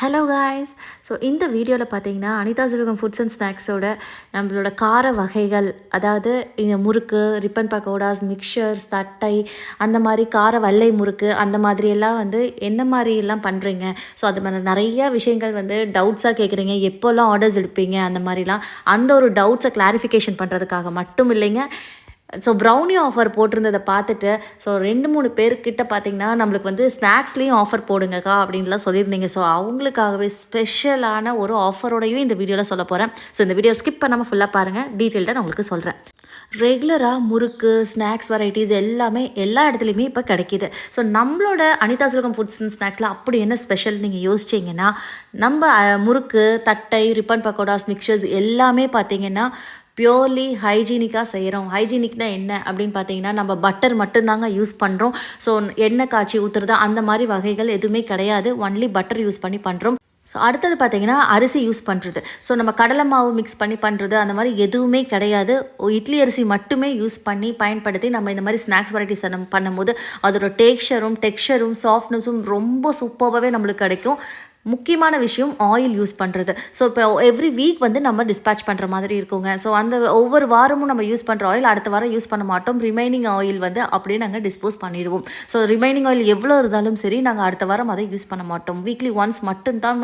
Hello guys. So இந்த வீடியோவில் பார்த்தீங்கன்னா அனிதா சுலகம் ஃபுட்ஸ் அண்ட் ஸ்நாக்ஸோட நம்மளோட கார வகைகள், அதாவது இந்த முறுக்கு, ரிப்பன் பக்கோடாஸ், மிக்சர்ஸ், தட்டை, அந்த மாதிரி கார வல்லை முறுக்கு, அந்த மாதிரியெல்லாம் வந்து என்ன மாதிரியெல்லாம் பண்ணுறீங்க, ஸோ அது மாதிரி நிறைய விஷயங்கள் வந்து டவுட்ஸாக கேட்குறீங்க, எப்போல்லாம் ஆர்டர்ஸ் எடுப்பீங்க, அந்த மாதிரிலாம் அந்த ஒரு டவுட்ஸை கிளாரிஃபிகேஷன் பண்ணுறதுக்காக மட்டும் இல்லைங்க. ஸோ ப்ரௌனி ஆஃபர் போட்டிருந்ததை பார்த்துட்டு, ஸோ 2-3 பேர்கிட்ட பார்த்தீங்கன்னா நம்மளுக்கு வந்து ஸ்நாக்ஸ்லேயும் ஆஃபர் போடுங்கக்கா அப்படின்லாம் சொல்லியிருந்தீங்க. ஸோ அவங்களுக்காகவே ஸ்பெஷலான ஒரு ஆஃபரோடையும் இந்த வீடியோவில் சொல்ல போகிறேன். ஸோ இந்த வீடியோ ஸ்கிப் பண்ணாமல் ஃபுல்லாக பாருங்கள், டீட்டெயில்டாக நான் உங்களுக்கு சொல்கிறேன். ரெகுலராக முறுக்கு, ஸ்நாக்ஸ் வெரைட்டிஸ் எல்லாமே எல்லா இடத்துலையுமே இப்போ கிடைக்கிது. ஸோ நம்மளோட அனிதா சுலகம் ஃபுட்ஸ் அண்ட் ஸ்நாக்ஸில் அப்படி என்ன ஸ்பெஷல் நீங்கள் யோசிச்சிங்கன்னா, நம்ம முறுக்கு, தட்டை, ரிப்பன் பக்கோடாஸ், மிக்சர்ஸ் எல்லாமே பார்த்தீங்கன்னா பியோர்லி ஹைஜீனிக்காக செய்கிறோம். ஹைஜீனிக்னா என்ன அப்படின்னு பார்த்தீங்கன்னா, நம்ம பட்டர் மட்டும்தாங்க யூஸ் பண்ணுறோம். ஸோ எண்ணெய் காய்ச்சி ஊற்றுறது அந்த மாதிரி வகைகள் எதுவுமே கிடையாது. ஒன்லி பட்டர் யூஸ் பண்ணி பண்ணுறோம். ஸோ அடுத்தது பார்த்திங்கன்னா அரிசி யூஸ் பண்ணுறது. ஸோ நம்ம கடலை மாவு மிக்ஸ் பண்ணி பண்ணுறது அந்த மாதிரி எதுவுமே கிடையாது. இட்லி அரிசி மட்டுமே யூஸ் பண்ணி பயன்படுத்தி நம்ம இந்த மாதிரி ஸ்நாக்ஸ் வெரைட்டிஸ் நம்ம பண்ணும்போது அதோட டெக்ஸ்சரும் சாஃப்ட்னஸும் ரொம்ப சூப்பராகவே நம்மளுக்கு கிடைக்கும். முக்கியமான விஷயம் ஆயில் யூஸ் பண்ணுறது. ஸோ இப்போ எவ்ரி வீக் வந்து நம்ம டிஸ்பேச் பண்ணுற மாதிரி இருக்குங்க. ஸோ அந்த ஒவ்வொரு வாரமும் நம்ம யூஸ் பண்ணுற ஆயில் அடுத்த வாரம் யூஸ் பண்ண மாட்டோம். ரிமைனிங் ஆயில் வந்து அப்படியே நாங்கள் டிஸ்போஸ் பண்ணிடுவோம். ஸோ ரிமைனிங் ஆயில் எவ்வளோ இருந்தாலும் சரி, நாங்கள் அடுத்த வாரம் அதை யூஸ் பண்ண மாட்டோம். வீக்லி ஒன்ஸ் மட்டும்தான்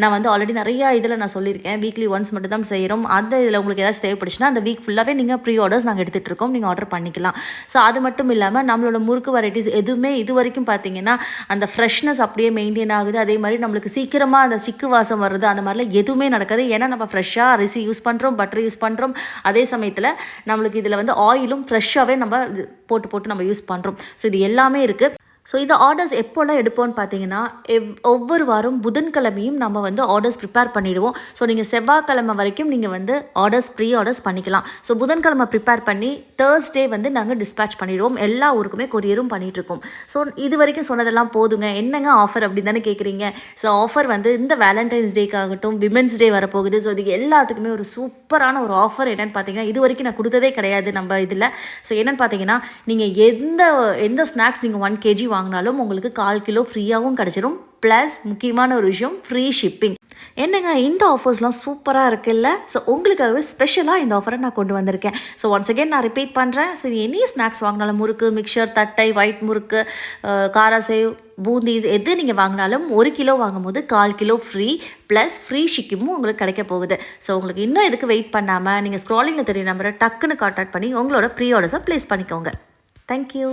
நான் வந்து ஆல்ரெடி நிறையா இதில் நான் சொல்லியிருக்கேன், வீக்லி ஒன்ஸ் மட்டும் தான் செய்கிறோம். அந்த இதில் உங்களுக்கு ஏதாச்சும் தேவைப்படுச்சுன்னா அந்த வீக் ஃபுல்லாகவே நீங்கள் ப்ரீ ஆர்டர்ஸ் நாங்கள் எடுத்துகிட்டு இருக்கோம், நீங்கள் ஆர்டர் பண்ணிக்கலாம். ஸோ அது மட்டும் இல்லாமல் நம்மளோட முறுக்கு வெரைட்டிஸ் எதுவுமே இது வரைக்கும் பார்த்தீங்கன்னா அந்த ஃப்ரெஷ்னஸ் அப்படியே மெயின்டைன் ஆகுது. அதே மாதிரி நம்மளுக்கு சீக்கிரமாக அந்த சிக்கு வாசம் வருது அந்த மாதிரிலாம் எதுவுமே நடக்காது. ஏன்னா நம்ம ஃப்ரெஷ்ஷாக அரிசி யூஸ் பண்ணுறோம், பட்டர் யூஸ் பண்ணுறோம். அதே சமயத்தில் நம்மளுக்கு இதில் வந்து ஆயிலும் ஃப்ரெஷ்ஷாகவே நம்ம போட்டு நம்ம யூஸ் பண்ணுறோம். ஸோ இது எல்லாமே இருக்குது. ஸோ இந்த ஆர்டர்ஸ் எப்போல்லாம் எடுப்போம்னு பார்த்தீங்கன்னா, ஒவ்வொரு வாரம் புதன்கிழமையும் நம்ம வந்து ஆர்டர்ஸ் ப்ரிப்பேர் பண்ணிவிடுவோம். ஸோ நீங்கள் செவ்வாய்க்கிழமை வரைக்கும் நீங்கள் வந்து ப்ரீ ஆர்டர்ஸ் பண்ணிக்கலாம். ஸோ புதன்கிழமை ப்ரிப்பேர் பண்ணி தேர்ஸ்டே வந்து நாங்கள் டிஸ்பேச் பண்ணிவிடுவோம். எல்லா ஊருக்குமே கொரியரும் பண்ணிகிட்ருக்கோம். ஸோ இது வரைக்கும் சொன்னதெல்லாம் போதுங்க, என்னங்க ஆஃபர் அப்படின்னு தானே கேட்குறீங்க. ஸோ ஆஃபர் வந்து இந்த வேலண்டைன்ஸ் டேக்காகட்டும், விமென்ஸ் டே வரப்போகுது. ஸோ இதுக்கு எல்லாத்துக்குமே ஒரு சூப்பரான ஒரு ஆஃபர் என்னென்னு பார்த்தீங்கன்னா, இது வரைக்கும் நான் கொடுத்ததே கிடையாது நம்ம இதில். ஸோ என்னென்னு பார்த்தீங்கன்னா, நீங்கள் எந்த ஸ்நாக்ஸ் நீங்கள் 1 kg வாங்கினாலும் உங்களுக்கு 1/4 கிலோ ஃப்ரீயாகவும் கிடச்சிரும். ப்ளஸ் முக்கியமான ஒரு விஷயம், ஃப்ரீ ஷிப்பிங். என்னங்க இந்த ஆஃபர்ஸ்லாம் சூப்பராக இருக்குல்ல. ஸோ உங்களுக்காகவே ஸ்பெஷலாக இந்த ஆஃபரை நான் கொண்டு வந்திருக்கேன். ஸோ ஒன்ஸ் அகேன் நான் ரிப்பீட் பண்ணுறேன். ஸோ எனி ஸ்நாக்ஸ் வாங்கினாலும், முறுக்கு, மிக்சர், தட்டை, ஒயிட் முறுக்கு, காராசேவ், பூந்தீஸ் எது நீங்கள் வாங்கினாலும் 1 கிலோ வாங்கும்போது 1/4 கிலோ ஃப்ரீ, ப்ளஸ் ஃப்ரீ ஷிப்பிங்கும் உங்களுக்கு கிடைக்க போகுது. ஸோ உங்களுக்கு இன்னும் எதுக்கு வெயிட் பண்ணாமல் நீங்கள் ஸ்க்ராலிங்கில் தெரிய நம்பரை டக்குன்னு கான்டாக்ட் பண்ணி உங்களோட ப்ரீ ஆர்டர்ஸை ப்ளேஸ் பண்ணிக்கோங்க. தேங்க்யூ.